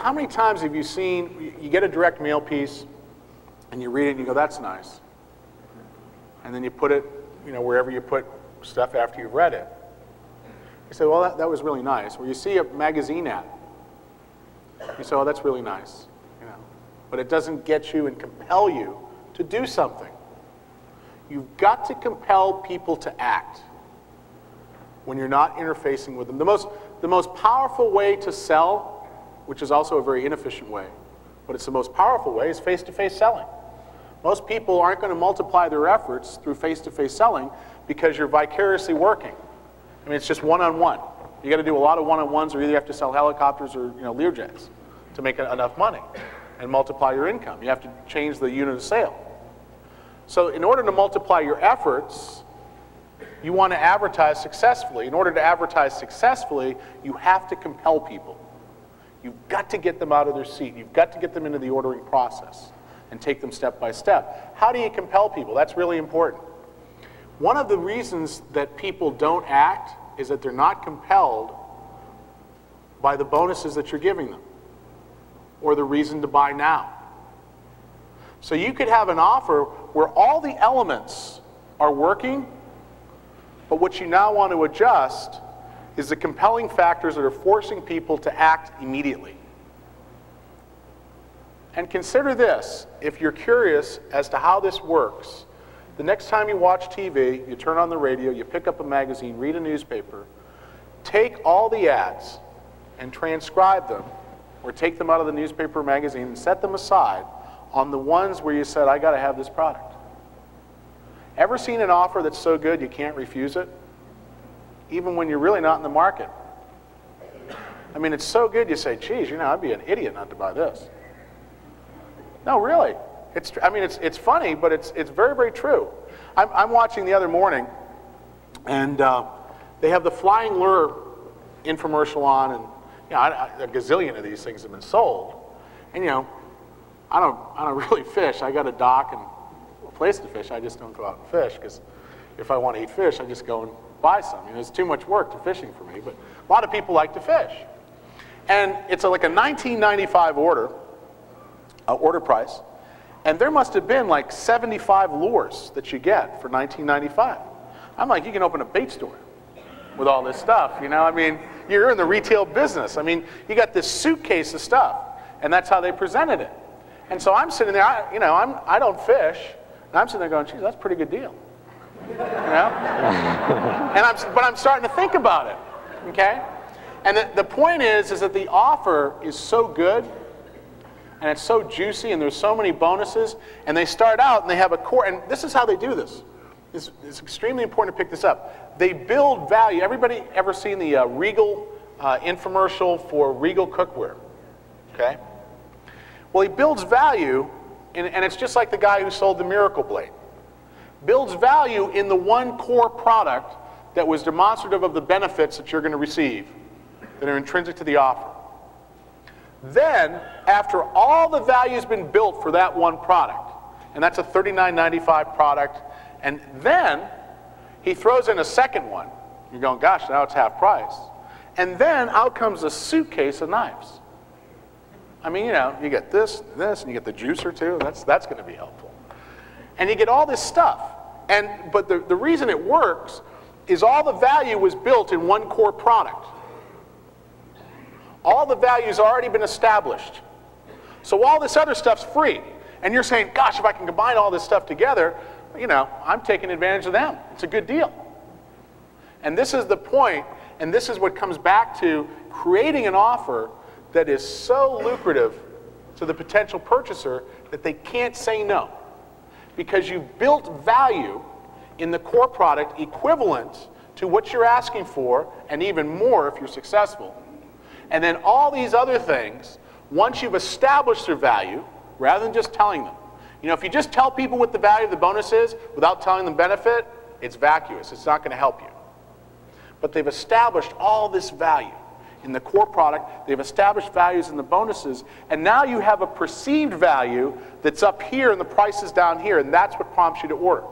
how many times have you seen, you get a direct mail piece, and you read it and you go, that's nice. And then you put it, you know, wherever you put stuff after you've read it. You say, well, that was really nice. Or you see a magazine ad. You say, oh, that's really nice. You know, but it doesn't get you and compel you to do something. You've got to compel people to act when you're not interfacing with them. The most powerful way to sell, which is also a very inefficient way, but it's the most powerful way, is face-to-face selling. Most people aren't going to multiply their efforts through face-to-face selling because you're vicariously working. I mean, it's just one-on-one. You got to do a lot of one-on-ones, or either you have to sell helicopters or, you know, Learjets to make enough money and multiply your income. You have to change the unit of sale. So in order to multiply your efforts, you want to advertise successfully. In order to advertise successfully, you have to compel people. You've got to get them out of their seat. You've got to get them into the ordering process and take them step by step. How do you compel people? That's really important. One of the reasons that people don't act is that they're not compelled by the bonuses that you're giving them or the reason to buy now. So you could have an offer where all the elements are working, but what you now want to adjust is the compelling factors that are forcing people to act immediately. And consider this, if you're curious as to how this works, the next time you watch TV, you turn on the radio, you pick up a magazine, read a newspaper, take all the ads and transcribe them, or take them out of the newspaper or magazine and set them aside on the ones where you said, I got to have this product. Ever seen an offer that's so good you can't refuse it? Even when you're really not in the market. I mean, it's so good you say, geez, you know, I'd be an idiot not to buy this. No, really. It's funny, but it's very, very true. I'm watching the other morning, and they have the Flying Lure infomercial on, and you know, a gazillion of these things have been sold. And you know, I don't really fish. I got a dock and a place to fish. I just don't go out and fish, because if I want to eat fish, I just go and buy some. You know, it's too much work to fishing for me, but a lot of people like to fish. And it's like a $19.95 order price, and there must have been like 75 lures that you get for $19.95. I'm like, you can open a bait store with all this stuff, you know? I mean, you're in the retail business. I mean, you got this suitcase of stuff, and that's how they presented it. And so I'm sitting there, I don't fish, and I'm sitting there going, geez, that's a pretty good deal. You know? But I'm starting to think about it, okay? And the point is that the offer is so good, and it's so juicy, and there's so many bonuses, and they start out and they have a core, and this is how they do this. It's extremely important to pick this up. They build value. Everybody ever seen the Regal infomercial for Regal cookware? Okay? Well, he builds value, and it's just like the guy who sold the Miracle Blade. Builds value in the one core product that was demonstrative of the benefits that you're going to receive that are intrinsic to the offer. Then, after all the value has been built for that one product, and that's a $39.95 product, and then he throws in a second one. You're going, gosh, now it's half price. And then out comes a suitcase of knives. I mean, you know, you get this, and you get the juicer too. That's going to be helpful. And you get all this stuff. But the reason it works is all the value was built in one core product. All the value's already been established. So all this other stuff's free. And you're saying, gosh, if I can combine all this stuff together, you know, I'm taking advantage of them. It's a good deal. And this is the point, and this is what comes back to creating an offer that is so lucrative to the potential purchaser that they can't say no. Because you've built value in the core product equivalent to what you're asking for, and even more if you're successful. And then all these other things, once you've established their value, rather than just telling them. You know, if you just tell people what the value of the bonus is without telling them benefit, it's vacuous. It's not going to help you. But they've established all this value in the core product. They've established values in the bonuses. And now you have a perceived value that's up here and the price is down here. And that's what prompts you to order.